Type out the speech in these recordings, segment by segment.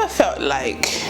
ever felt like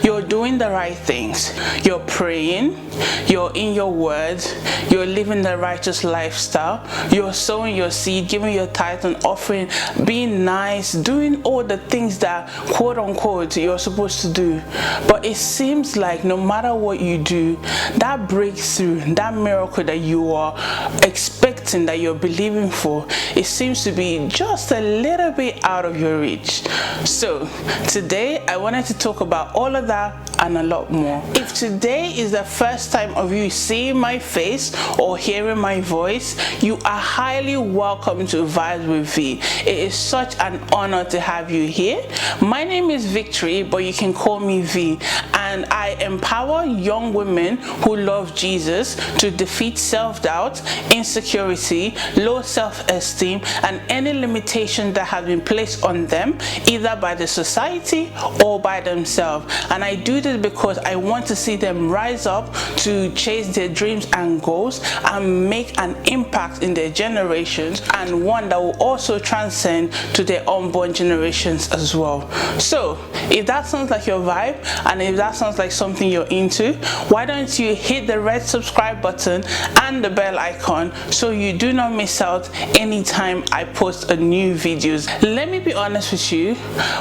you're doing the right things, you're praying, you're in your word, you're living the righteous lifestyle, you're sowing your seed, giving your tithe and offering, being nice, doing all the things that quote unquote you're supposed to do, but it seems like no matter what you do, that breakthrough, that miracle that you are expecting, that you're believing for, it seems to be just a little bit out of your reach. So today I wanted to talk about all of that and a lot more. If today is the first time of you seeing my face or hearing my voice, you are highly welcome to Vibes with V. It is such an honor to have you here. My name is Victory, but you can call me V, and I empower young women who love Jesus to defeat self-doubt, insecurity, low self-esteem, and any limitation that has been placed on them either by the society or by themselves. And I do this because I want to see them rise up to chase their dreams and goals and make an impact in their generations, and one that will also transcend to their unborn generations as well. So if that sounds like your vibe, and if that sounds like something you're into, why don't you hit the red subscribe button and the bell icon so you do not miss out anytime I post a new videos. Let me be honest with you,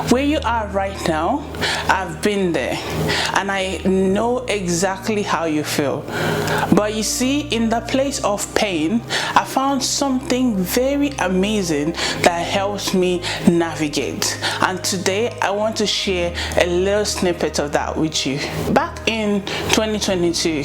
where you are right now, I've been there and I know exactly how you feel. But you see, in the place of pain, I found something very amazing that helps me navigate, and today I want to share a little snippet of that with you. Back in 2022,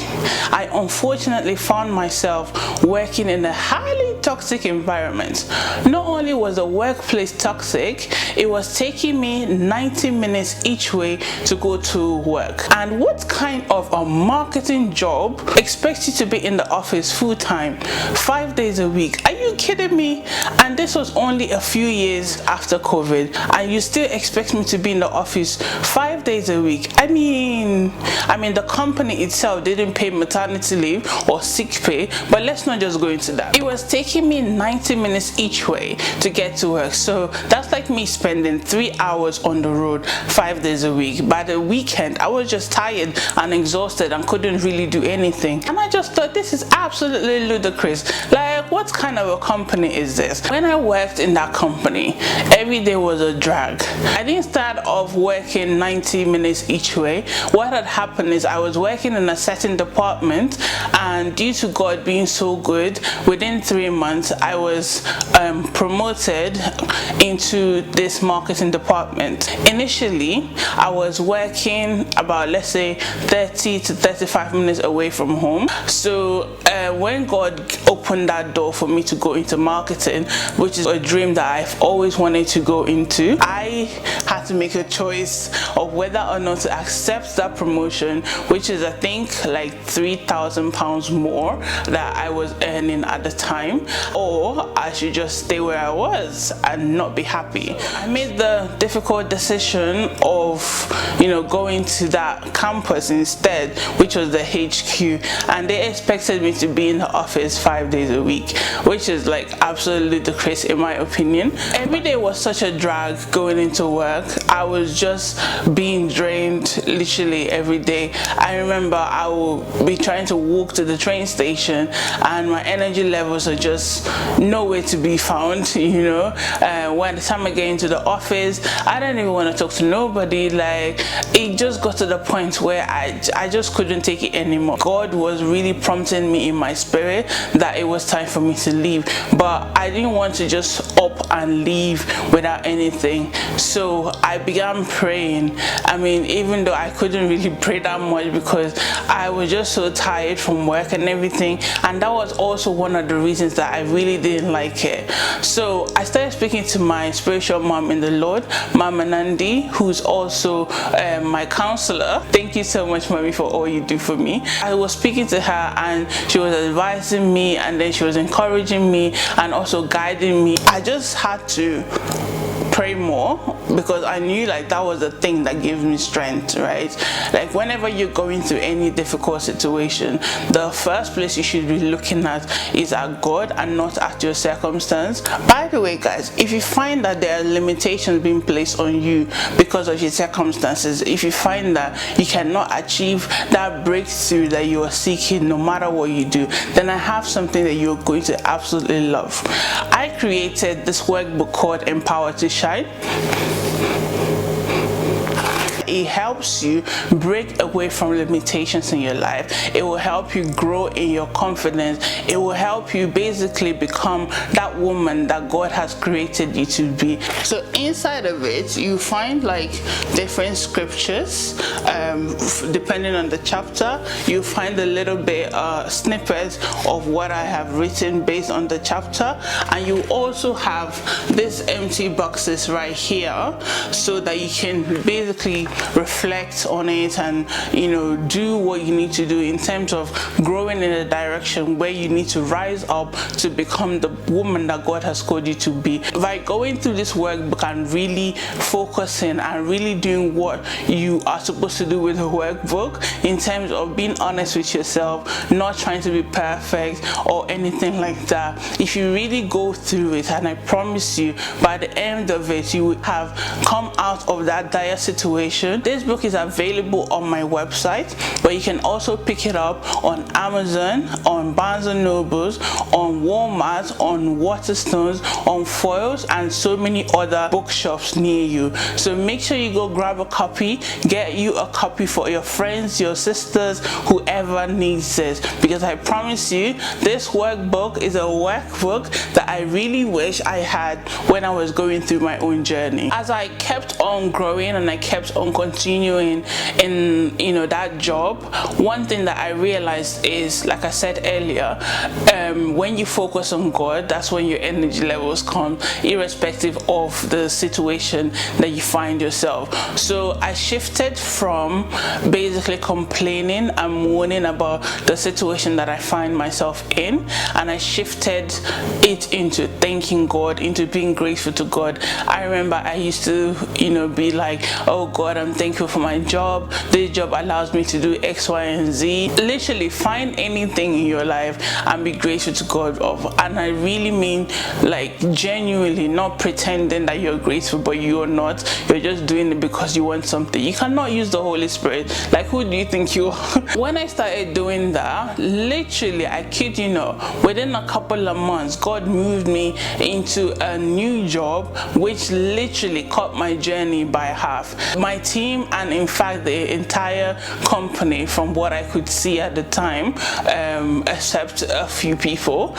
I unfortunately found myself working in a highly toxic environment. Not only was the workplace toxic, it was taking me 90 minutes each way to go to work. And what kind of a marketing job expects you to be in the office full-time 5 days a week? Are you kidding me? And this was only a few years after COVID, and you still expect me to be in the office 5 days a week? I mean the company itself didn't pay maternity leave or sick pay, but let's not just go into that. It was taking me 90 minutes each way to get to work, so that's like me spending 3 hours on the road 5 days a week. By the weekend, I was just tired and exhausted and couldn't really do anything, and I just thought, this is absolutely ludicrous. Like, what kind of a company is this? When I worked in that company, every day was a drag. I didn't start off working 90 minutes each way. What had happened is I was working in a certain department, and due to God being so good, within 3 months I was promoted into this marketing department. Initially, I was working about, let's say, 30 to 35 minutes away from home. So when God opened that door for me to go into marketing, which is a dream that I've always wanted to go into, I had to make a choice of whether or not to accept that promotion, which is, I think, like £3,000 more that I was earning at the time, or I should just stay where I was and not be happy. I made the difficult decision of, going to that campus instead, which was the HQ, and they expected me to be in the office 5 days a week, which is like absolutely ludicrous in my opinion. Every day was such a drag going into work. I was just being drained literally every day. I remember I would be trying to walk to the train station and my energy levels are just nowhere to be found. When the time I get into the office, I don't even want to talk to nobody. Like, it just got to the point where I just couldn't take it anymore. God was really prompting me in my spirit that it was time for me to leave, but I didn't want to just up and leave without anything. So I began praying. Even though I couldn't really pray that much because I was just so tired from work and everything, and that was also one of the reasons that I really didn't like it. So I started speaking to my spiritual mom in the Lord, Mama Nandi, who's also my counselor. Thank you so much, Mommy, for all you do for me. I was speaking to her and she was advising me, and then she was encouraging me and also guiding me. I just had to pray more, because I knew like that was the thing that gives me strength, right? Like whenever you're going through any difficult situation, the first place you should be looking at is at God and not at your circumstance. By the way, guys, if you find that there are limitations being placed on you because of your circumstances, if you find that you cannot achieve that breakthrough that you are seeking no matter what you do, then I have something that you're going to absolutely love. I created this workbook called Empower to Shine. It helps you break away from limitations in your life. It will help you grow in your confidence. It will help you basically become that woman that God has created you to be. So inside of it, you find like different scriptures, depending on the chapter. You find a little bit snippets of what I have written based on the chapter, and you also have these empty boxes right here so that you can basically reflect on it and do what you need to do in terms of growing in a direction where you need to rise up to become the woman that God has called you to be. By going through this workbook and really focusing and really doing what you are supposed to do with the workbook in terms of being honest with yourself, not trying to be perfect or anything like that, if you really go through it, and I promise you by the end of it you will have come out of that dire situation. This book is available on my website, but you can also pick it up on Amazon, on Barnes & Nobles, on Walmart, on Waterstones, on Foils, and so many other bookshops near you. So make sure you go grab a copy, get you a copy for your friends, your sisters, whoever needs this, because I promise you this workbook is a workbook that I really wish I had when I was going through my own journey. As I kept on growing and I kept on continuing in that job, one thing that I realized is, like I said earlier, when you focus on God, that's when your energy levels come, irrespective of the situation that you find yourself. So I shifted from basically complaining and moaning about the situation that I find myself in, and I shifted it into thanking God, into being grateful to God. I remember I used to be like, oh God, I'm thankful for my job. This job allows me to do X, Y, and Z. Literally find anything in your life and be grateful to God of. And I really mean like genuinely, not pretending that you're grateful but you're not. You're just doing it because you want something. You cannot use the Holy Spirit. Like, who do you think you are? When I started doing that, literally, I kid you not, within a couple of months, God moved me into a new job which literally cut my journey by half. My team, and in fact the entire company, from what I could see at the time, except a few people,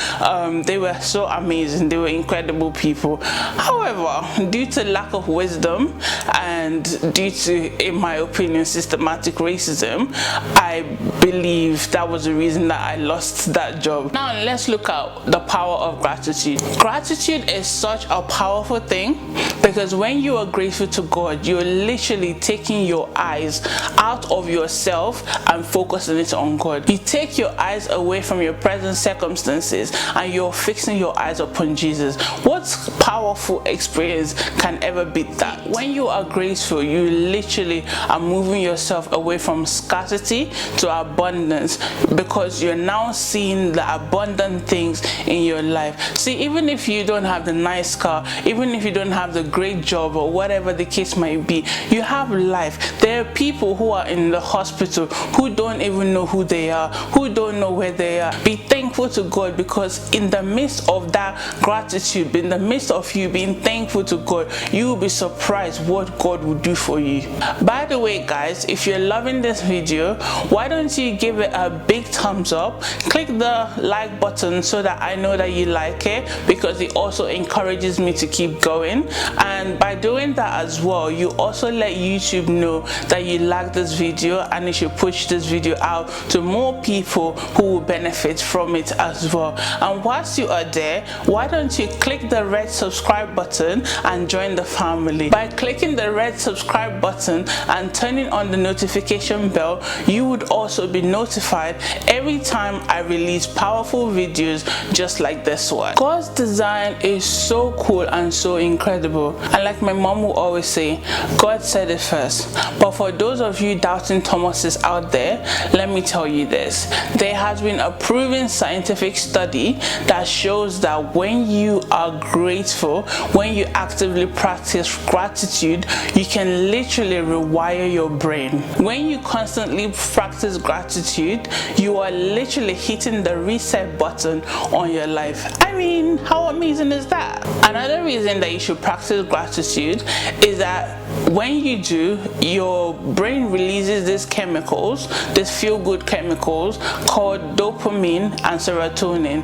they were so amazing. They were incredible people. However, due to lack of wisdom and due to, in my opinion, systematic racism, I believe that was the reason that I lost that job. Now let's look at the power of gratitude. Gratitude is such a powerful thing, because when you are grateful to God, you're literally taking your eyes out of yourself and focusing it on God. You take your eyes away from your present circumstances and you're fixing your eyes upon Jesus. What powerful experience can ever beat that? When you are grateful, you literally are moving yourself away from scarcity to abundance, because you're now seeing the abundant things in your life. See, even if you don't have the nice car, even if you don't have the great job or whatever the case might be, you have life. There are people who are in the hospital who don't even know who they are, who don't know where they are. Be thankful to God, because in the midst of that gratitude, in the midst of you being thankful to God, you will be surprised what God will do for you. By the way, guys, if you're loving this video, why don't you give it a big thumbs up, click the like button so that I know that you like it, because it also encourages me to keep going. And by doing that as well, you also let YouTube know that you like this video and you should push this video out to more people who will benefit from it as well. And whilst you are there, why don't you click the red subscribe button and join the family? By clicking the red subscribe button and turning on the notification bell, you would also be notified every time I release powerful videos just like this one. God's design is so cool and so incredible. And like my mom will always say, God said it first. But for those of you doubting Thomases out there, let me tell you this. There has been a proven scientific study that shows that when you are grateful, when you actively practice gratitude, you can literally rewire your brain. When you constantly practice gratitude, you are literally hitting the reset button on your life. I mean, how amazing is that? Another reason that you should practice gratitude is that when you do, your brain releases these chemicals, these feel-good chemicals called dopamine and serotonin.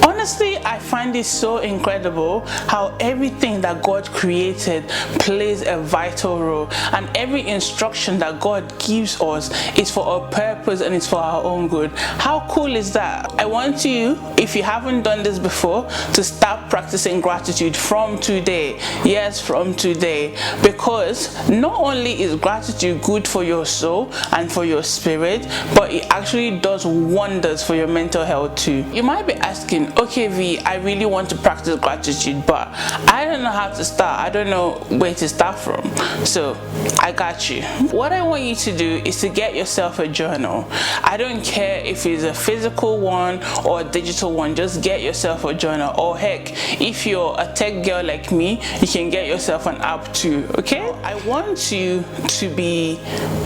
Honestly, I find it so incredible how everything that God created plays a vital role, and every instruction that God gives us is for a purpose and it's for our own good. How cool is that? I want you, if you haven't done this before, to start practicing gratitude from today. Yes, from today, because not only is gratitude good for your soul and for your spirit, but it actually does wonders for your mental health too. You might be asking, okay V, I really want to practice gratitude, but I don't know how to start. I don't know where to start from. So I got you. What I want you to do is to get yourself a journal. I don't care if it's a physical one or a digital one, just get yourself a journal. Or heck, if you're a tech girl like me, you can get yourself an app too, okay? I want you to be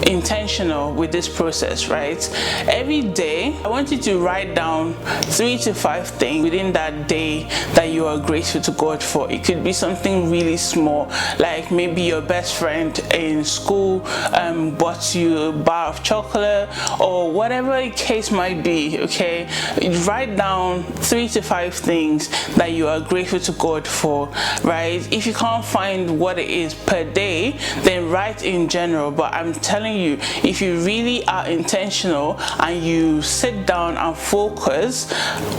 intentional with this process, right? Every day, I want you to write down 3 to 5 things within that day that you are grateful to God for. It could be something really small, like maybe your best friend in school bought you a bar of chocolate, or whatever the case might be, okay? Write down 3 to 5 things that you are grateful to God for, right? If you can't find what it is per day, then write in general. But I'm telling you, if you really are intentional and you sit down and focus,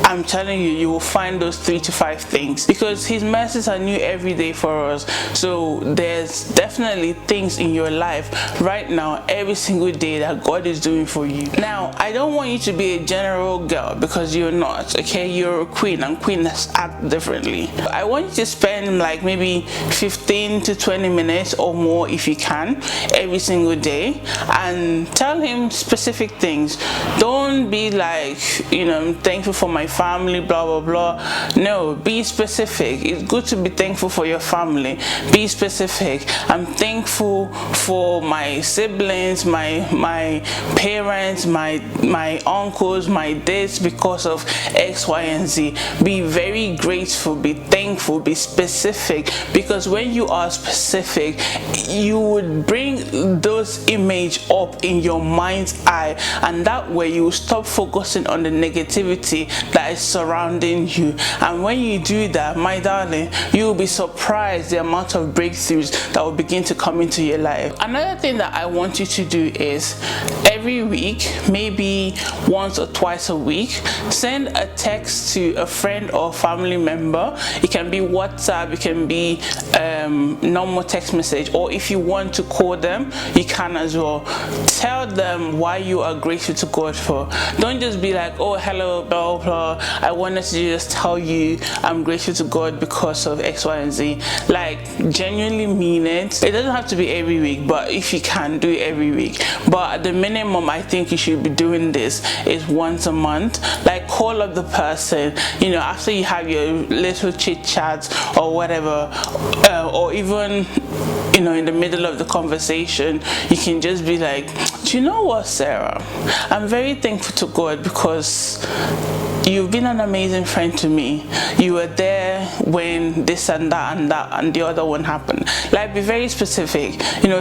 I'm telling you, you will find those 3 to 5 things, because His mercies are new every day for us. So there's definitely things in your life right now, every single day, that God is doing for you. Now, I don't want you to be a general girl, because you're not, okay? You're a queen, and queens act differently. I want you to spend like maybe 15 to 20 minutes or more, if you can, every single day, and tell Him specific things. Don't be like, I'm thankful for my family, blah blah blah. No, be specific. It's good to be thankful for your family. Be specific. I'm thankful for my siblings, my parents, my uncles, my dads, because of X, Y, and Z. Be very grateful, be thankful, be specific, because when you are specific, you would bring those images up in your mind's eye, and that way you will stop focusing on the negativity that is surrounding you. And when you do that, my darling, you will be surprised the amount of breakthroughs that will begin to come into your life. Another thing that I want you to do is every week, maybe once or twice a week, send a text to a friend or family member. It can be WhatsApp, it can be normal text message, or if you want to call them, you can as well. Tell them why you are grateful to God for. Don't just be like, oh hello, blah blah, I wanted to just tell you I'm grateful to God because of X, Y, and Z. Like, genuinely mean it. It doesn't have to be every week, but if you can, do it every week. But at the minimum, I think you should be doing this is once a month. Like, call up the person, after you have your little chit chats or whatever, or even in the middle of the conversation, you can just be like, do you know what, Sarah? I'm very thankful to God because you've been an amazing friend to me. You were there when this and that and that and the other one happened. Like, be very specific.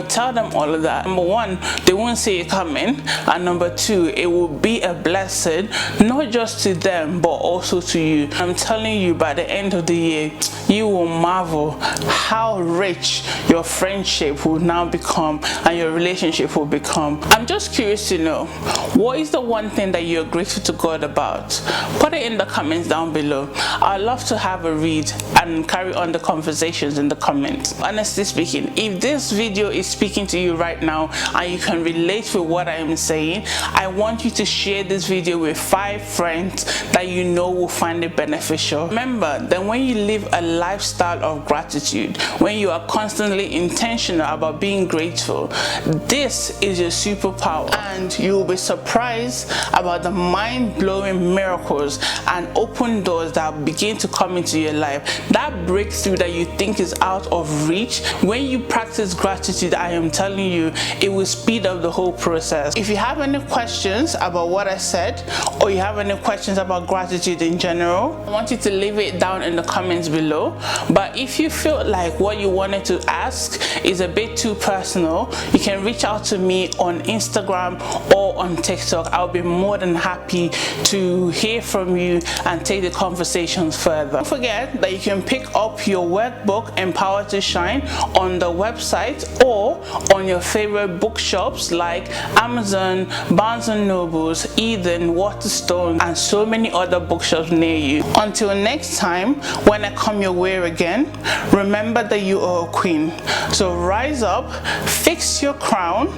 Tell them all of that. Number one, they won't see it coming, and number two, it will be a blessing not just to them but also to you. I'm telling you, by the end of the year, you will marvel how rich your friendship will now become and your relationship will become. I'm just curious to know, what is the one thing that you're grateful to God about? Put it in the comments down below. I'd love to have a read and carry on the conversations in the comments. Honestly speaking, if this video is speaking to you right now and you can relate with what I am saying, I want you to share this video with 5 friends that you know will find it beneficial. Remember that when you live a lifestyle of gratitude, when you are constantly intentional about being grateful, this is your superpower, and you will be surprised about the mind-blowing miracles and open doors that begin to come into your life. That breakthrough that you think is out of reach, when you practice gratitude, I am telling you, it will speed up the whole process. If you have any questions about what I said, or you have any questions about gratitude in general, I want you to leave it down in the comments below. But if you feel like what you wanted to ask is a bit too personal, you can reach out to me on Instagram or on TikTok. I'll be more than happy to hear from you and take the conversations further. Don't forget that you can pick up your workbook Empowered to Shine on the website or on your favorite bookshops like Amazon, Barnes & Nobles, Eden, Waterstone, and so many other bookshops near you. Until next time, when I come your way again, remember that you are a queen. So rise up, fix your crown,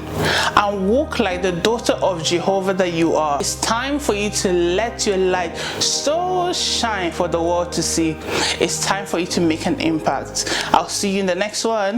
and walk like the daughter of Jehovah that you are. It's time for you to let your light so shine for the world to see. It's time for you to make an impact. I'll see you in the next one.